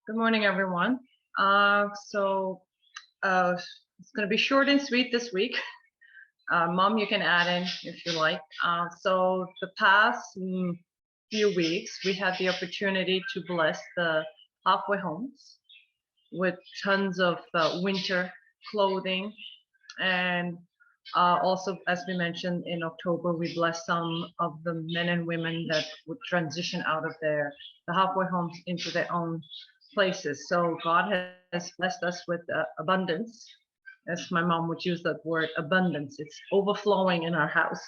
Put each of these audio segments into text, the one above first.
Good morning, everyone. It's going to be short and sweet this week. Mom, you can add in if you like. So the past few weeks, we had the opportunity to bless the halfway homes with tons of winter clothing. And also, as we mentioned in October, we blessed some of the men and women that would transition out of the halfway homes into their own places. So God has blessed us with abundance, as my mom would use that word, abundance. It's overflowing in our house,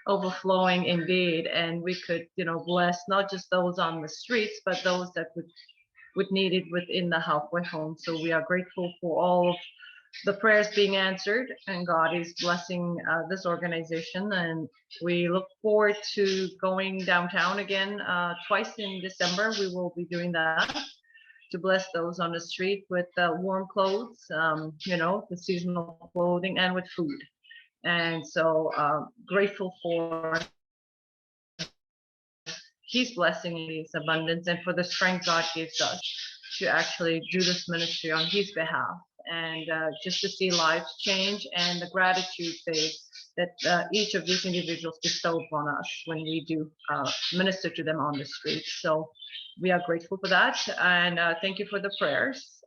overflowing indeed. And we could, bless not just those on the streets, but those that would need it within the halfway home. So we are grateful for all of the prayers being answered, and God is blessing this organization. And we look forward to going downtown again twice in December. We will be doing that to bless those on the street with warm clothes, the seasonal clothing, and with food. And so grateful for His blessing and His abundance, and for the strength God gives us to actually do this ministry on His behalf. And just to see lives change, and the gratitude that each of these individuals bestow upon us when we do minister to them on the street. So we are grateful for that, and thank you for the prayers.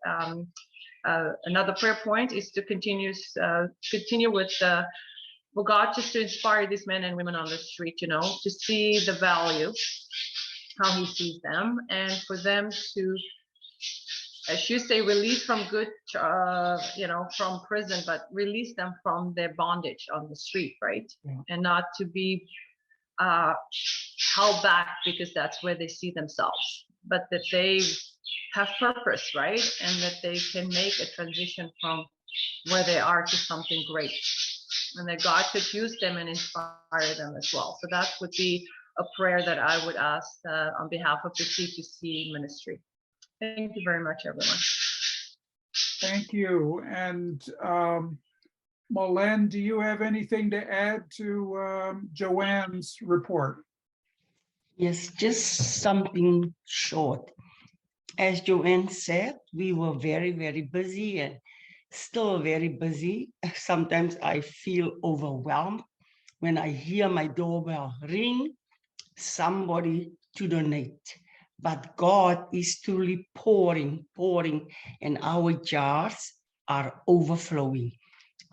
Another prayer point is to continue with for God just to inspire these men and women on the street, to see the value, how He sees them, and for them to, as you say, release from from prison, but release them from their bondage on the street, right? Yeah. And not to be held back because that's where they see themselves, but that they have purpose, right? And that they can make a transition from where they are to something great, and that God could use them and inspire them as well. So that would be a prayer that I would ask on behalf of the c2C ministry. Thank you very much, everyone. Thank you. And Molléne, do you have anything to add to Joanne's report? Yes, just something short. As Joanne said, we were very, very busy and still very busy. Sometimes I feel overwhelmed when I hear my doorbell ring, somebody to donate. But God is truly pouring, and our jars are overflowing.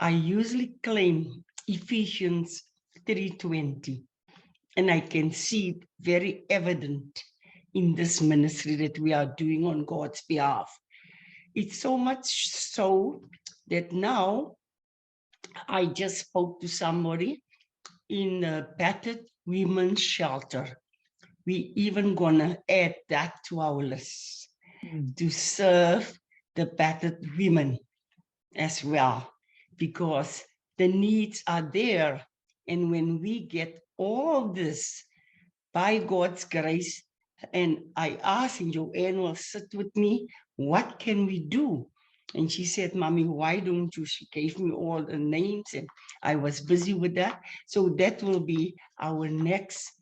I usually claim Ephesians 3:20, and I can see it very evident in this ministry that we are doing on God's behalf. It's so much so that now I just spoke to somebody in a battered women's shelter. We even gonna add that to our list to serve the battered women as well, because the needs are there. And when we get all this by God's grace, and I asked, and Joanne will sit with me, what can we do? And she said, Mommy, why don't you? She gave me all the names, and I was busy with that. So that will be our next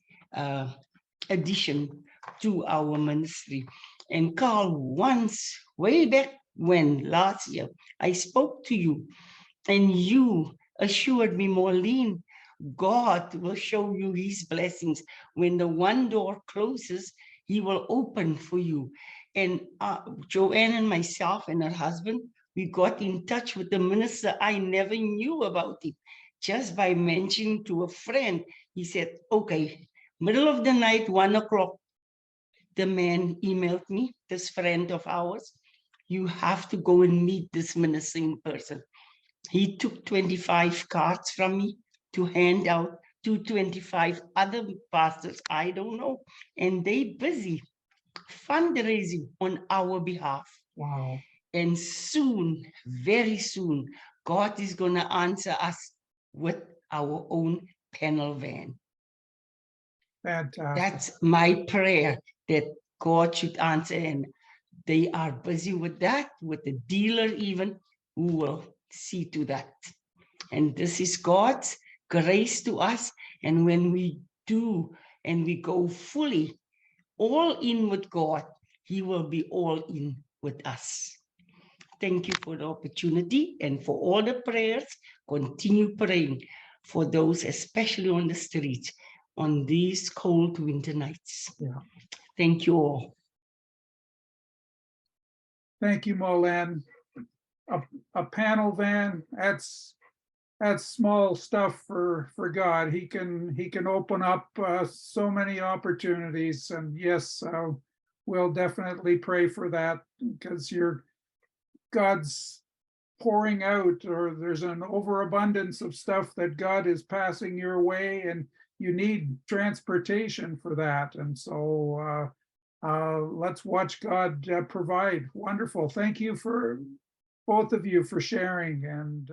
addition to our ministry. And Carl, once, way back when, last year, I spoke to you, and you assured me, Molléne, God will show you His blessings. When the one door closes, He will open for you. And Joanne and myself and her husband, we got in touch with the minister. I never knew about it. Just by mentioning to a friend, he said, okay, middle of the night, 1 o'clock, the man emailed me, this friend of ours, you have to go and meet this minister in person. He took 25 cards from me to hand out to 25 other pastors, I don't know, and they busy fundraising on our behalf. Wow. And soon, very soon, God is going to answer us with our own panel van. Fantastic. That's my prayer, that God should answer, and they are busy with that, with the dealer even, who will see to that. And this is God's grace to us. And when we do, and we go fully all in with God, he will be all in with us. Thank you for the opportunity and for all the prayers. Continue praying for those, especially on the streets, on these cold winter nights. Yeah. Thank you all. Thank you, Molléne. A panel van, that's small stuff for God. He can open up so many opportunities, and yes, we'll definitely pray for that, because God's pouring out, or there's an overabundance of stuff that God is passing your way, and you need transportation for that. And so let's watch God provide. Wonderful. Thank you for both of you for sharing, and